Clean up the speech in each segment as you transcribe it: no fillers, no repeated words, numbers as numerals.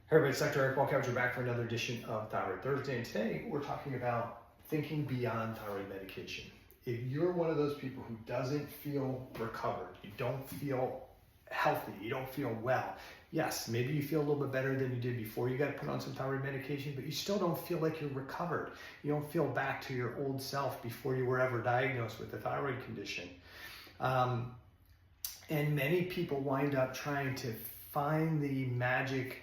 Hey everybody, it's Dr. Eric Walkout. We're back for another edition of Thyroid Thursday, and today we're talking about thinking beyond thyroid medication. If you're one of those people who doesn't feel recovered, you don't feel healthy, you don't feel well, yes, maybe you feel a little bit better than you did before you got put on some thyroid medication, but you still don't feel like you're recovered. You don't feel back to your old self before you were ever diagnosed with a thyroid condition. And many people wind up trying to find the magic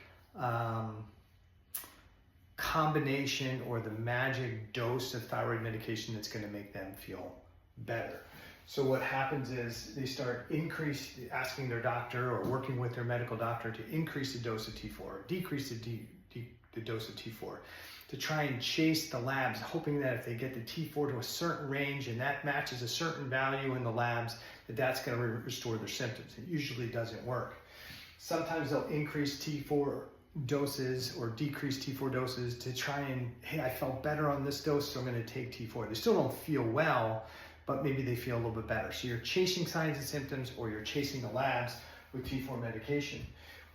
combination or the magic dose of thyroid medication that's going to make them feel better. So what happens is they start asking their doctor or working with their medical doctor to increase the dose of T4 or decrease the dose of T4 to try and chase the labs, hoping that if they get the T4 to a certain range and that matches a certain value in the labs, that's going to restore their symptoms. It usually doesn't work. Sometimes they'll increase T4 doses or decrease T4 doses to try and, hey, I felt better on this dose, so I'm going to take T4. They still don't feel well, but maybe they feel a little bit better. So you're chasing signs and symptoms, or you're chasing the labs with T4 medication.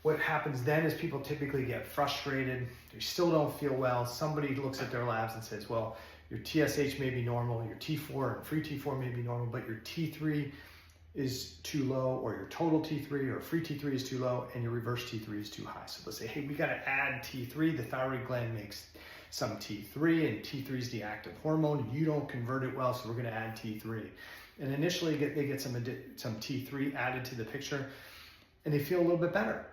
What happens then is people typically get frustrated. They still don't feel well. Somebody looks at their labs and says, well, your TSH may be normal, your T4 and free T4 may be normal, but your T3 is too low, or your total T3 or free T3 is too low, and your reverse T3 is too high. So let's say, hey, we got to add T3. The thyroid gland makes some T3, and T3 is the active hormone. You don't convert it well, so we're going to add T3. And initially, they get some T3 added to the picture, and they feel a little bit better,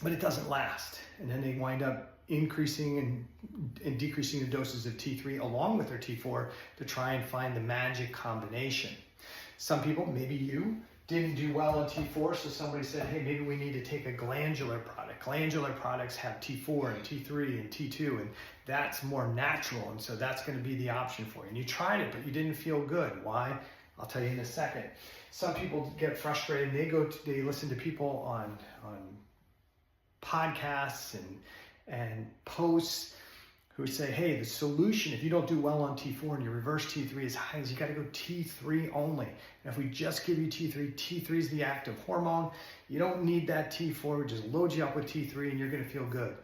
but it doesn't last. And then they wind up increasing and decreasing the doses of T3 along with their T4 to try and find the magic combination. Some people, maybe you, didn't do well on T4, so somebody said, hey, maybe we need to take a glandular product. Glandular products have T4 and T3 and T2, and that's more natural, and so that's going to be the option for you. And you tried it, but you didn't feel good. Why? I'll tell you in a second. Some people get frustrated. They listen to people on podcasts and posts who say, hey, the solution, if you don't do well on T4 and your reverse T3 is high, is you got to go T3 only. And if we just give you T3, T3 is the active hormone. You don't need that T4. We just load you up with T3 and you're going to feel good.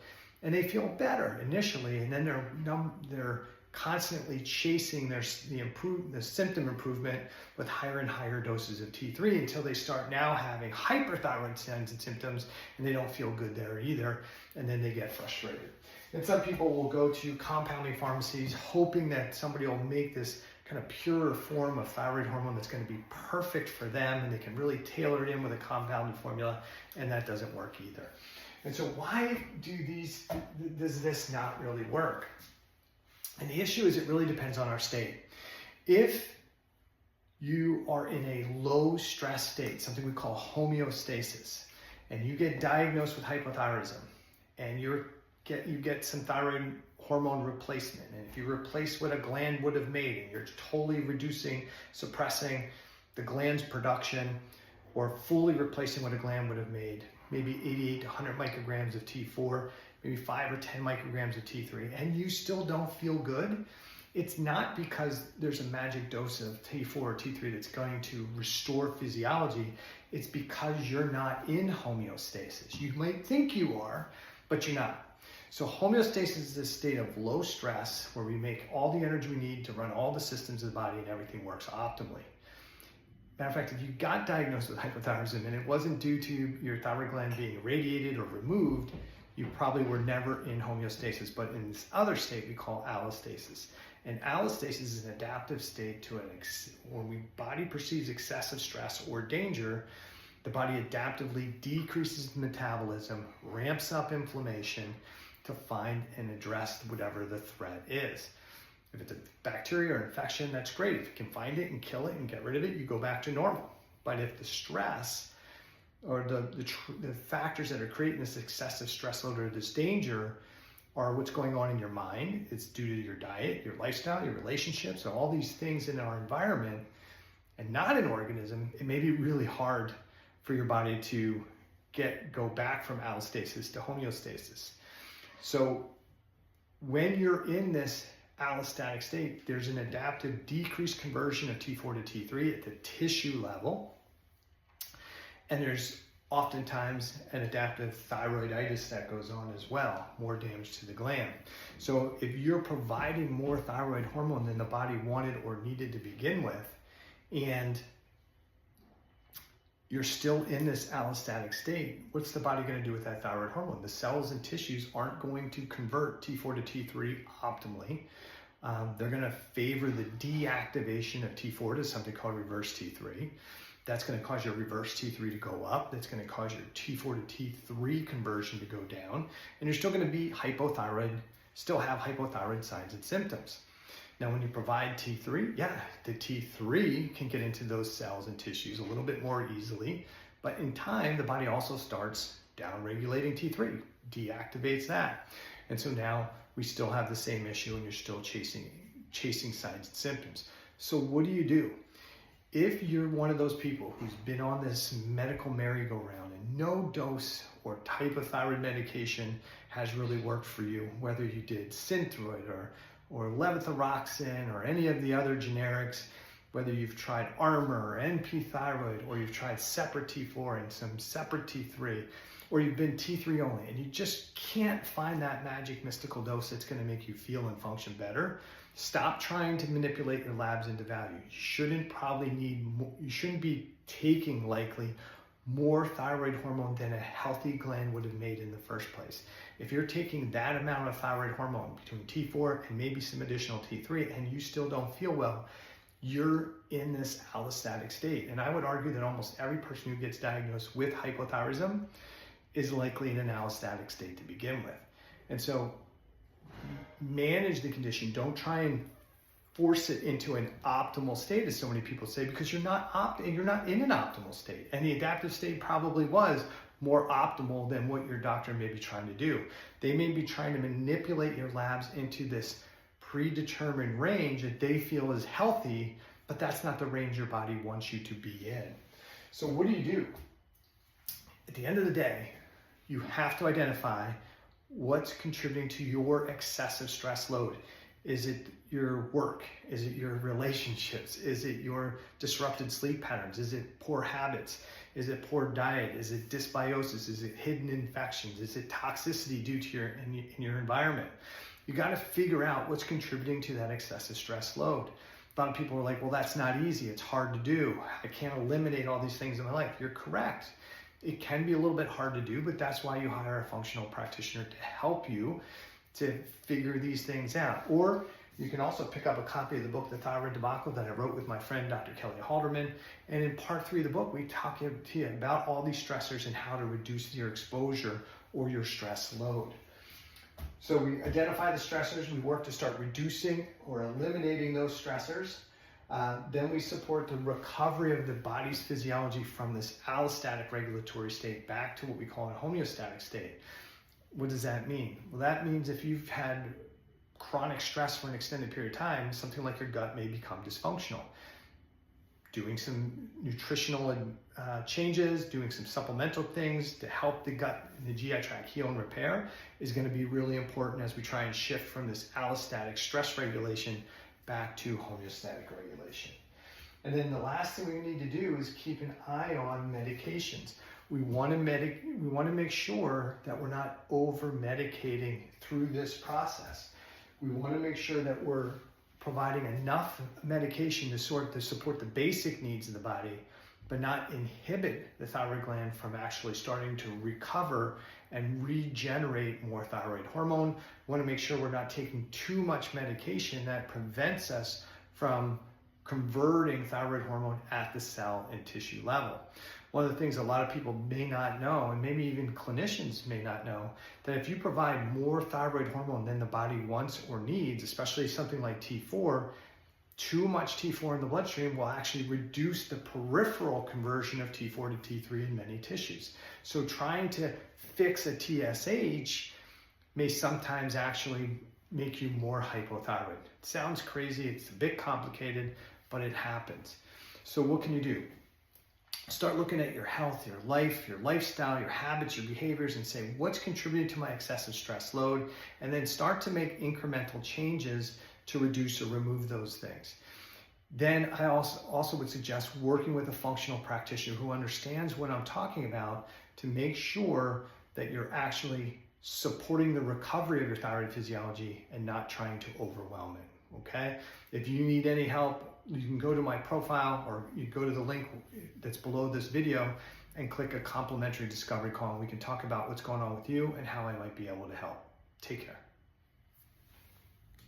And they feel better initially, and then they're constantly chasing the symptom improvement with higher and higher doses of T3 until they start now having hyperthyroid signs and symptoms, and they don't feel good there either, and then they get frustrated. And some people will go to compounding pharmacies hoping that somebody will make this kind of pure form of thyroid hormone that's going to be perfect for them, and they can really tailor it in with a compounded formula, and that doesn't work either. And so why does this not really work? And the issue is it really depends on our state. If you are in a low stress state, something we call homeostasis, and you get diagnosed with hypothyroidism, and you get some thyroid hormone replacement, and if you replace what a gland would have made, and you're totally suppressing the gland's production, or fully replacing what a gland would have made, maybe 88 to 100 micrograms of T4, maybe 5 or 10 micrograms of T3, and you still don't feel good, it's not because there's a magic dose of T4 or T3 that's going to restore physiology. It's because you're not in homeostasis. You might think you are, but you're not. So homeostasis is a state of low stress where we make all the energy we need to run all the systems of the body and everything works optimally. Matter of fact, if you got diagnosed with hypothyroidism and it wasn't due to your thyroid gland being irradiated or removed, you probably were never in homeostasis. But in this other state we call allostasis. And allostasis is an adaptive state to when the body perceives excessive stress or danger, the body adaptively decreases metabolism, ramps up inflammation to find and address whatever the threat is. If it's a bacteria or infection, that's great. If you can find it and kill it and get rid of it, you go back to normal. But if the stress or the factors that are creating this excessive stress load or this danger are what's going on in your mind, it's due to your diet, your lifestyle, your relationships, and all these things in our environment, and not an organism, it may be really hard for your body to go back from allostasis to homeostasis. So when you're in this allostatic state, there's an adaptive decreased conversion of T4 to T3 at the tissue level. And there's oftentimes an adaptive thyroiditis that goes on as well, more damage to the gland. So if you're providing more thyroid hormone than the body wanted or needed to begin with, and you're still in this allostatic state, what's the body going to do with that thyroid hormone? The cells and tissues aren't going to convert T4 to T3 optimally. They're going to favor the deactivation of T4 to something called reverse T3. That's going to cause your reverse T3 to go up. That's going to cause your T4 to T3 conversion to go down. And you're still going to be hypothyroid, still have hypothyroid signs and symptoms. Now, when you provide T3, yeah, the T3 can get into those cells and tissues a little bit more easily. But in time, the body also starts down-regulating T3, deactivates that. And so now we still have the same issue and you're still chasing signs and symptoms. So what do? If you're one of those people who's been on this medical merry-go-round and no dose or type of thyroid medication has really worked for you, whether you did Synthroid or levothyroxine or any of the other generics, whether you've tried Armour or NP Thyroid, or you've tried separate T4 and some separate T3, or you've been T3 only, and you just can't find that magic mystical dose that's going to make you feel and function better, stop trying to manipulate your labs into value. You shouldn't be taking likely more thyroid hormone than a healthy gland would have made in the first place. If you're taking that amount of thyroid hormone between T4 and maybe some additional T3 and you still don't feel well, you're in this allostatic state. And I would argue that almost every person who gets diagnosed with hypothyroidism is likely in an allostatic state to begin with. And so manage the condition. Don't try and force it into an optimal state, as so many people say, because you're not in an optimal state. And the adaptive state probably was more optimal than what your doctor may be trying to do. They may be trying to manipulate your labs into this predetermined range that they feel is healthy, but that's not the range your body wants you to be in. So what do? At the end of the day, you have to identify what's contributing to your excessive stress load. Is it your work? Is it your relationships? Is it your disrupted sleep patterns? Is it poor habits? Is it poor diet? Is it dysbiosis? Is it hidden infections? Is it toxicity due to your environment? You got to figure out what's contributing to that excessive stress load. A lot of people are like, well, that's not easy. It's hard to do. I can't eliminate all these things in my life. You're correct. It can be a little bit hard to do, but that's why you hire a functional practitioner to help you to figure these things out. Or you can also pick up a copy of the book, The Thyroid Debacle, that I wrote with my friend, Dr. Kelly Halderman. And in part 3 of the book, we talk to you about all these stressors and how to reduce your exposure or your stress load. So we identify the stressors, we work to start reducing or eliminating those stressors. Then we support the recovery of the body's physiology from this allostatic regulatory state back to what we call a homeostatic state. What does that mean? Well, that means if you've had chronic stress for an extended period of time, something like your gut may become dysfunctional. Doing some nutritional changes, doing some supplemental things to help the gut and the GI tract heal and repair is going to be really important as we try and shift from this allostatic stress regulation back to homeostatic regulation. And then the last thing we need to do is keep an eye on medications. We want to make sure that we're not over-medicating through this process. We want to make sure that we're providing enough medication to support the basic needs of the body, but not inhibit the thyroid gland from actually starting to recover and regenerate more thyroid hormone. We want to make sure we're not taking too much medication that prevents us from converting thyroid hormone at the cell and tissue level. One of the things a lot of people may not know, and maybe even clinicians may not know, that if you provide more thyroid hormone than the body wants or needs, especially something like T4, too much T4 in the bloodstream will actually reduce the peripheral conversion of T4 to T3 in many tissues. So trying to fix a TSH may sometimes actually make you more hypothyroid. It sounds crazy, it's a bit complicated, but it happens. So what can you do? Start looking at your health, your life, your lifestyle, your habits, your behaviors, and say, what's contributing to my excessive stress load? And then start to make incremental changes to reduce or remove those things. then I also would suggest working with a functional practitioner who understands what I'm talking about to make sure that you're actually supporting the recovery of your thyroid physiology and not trying to overwhelm it, okay? If you need any help, you can go to my profile or you go to the link that's below this video and click a complimentary discovery call, and we can talk about what's going on with you and how I might be able to help. Take care.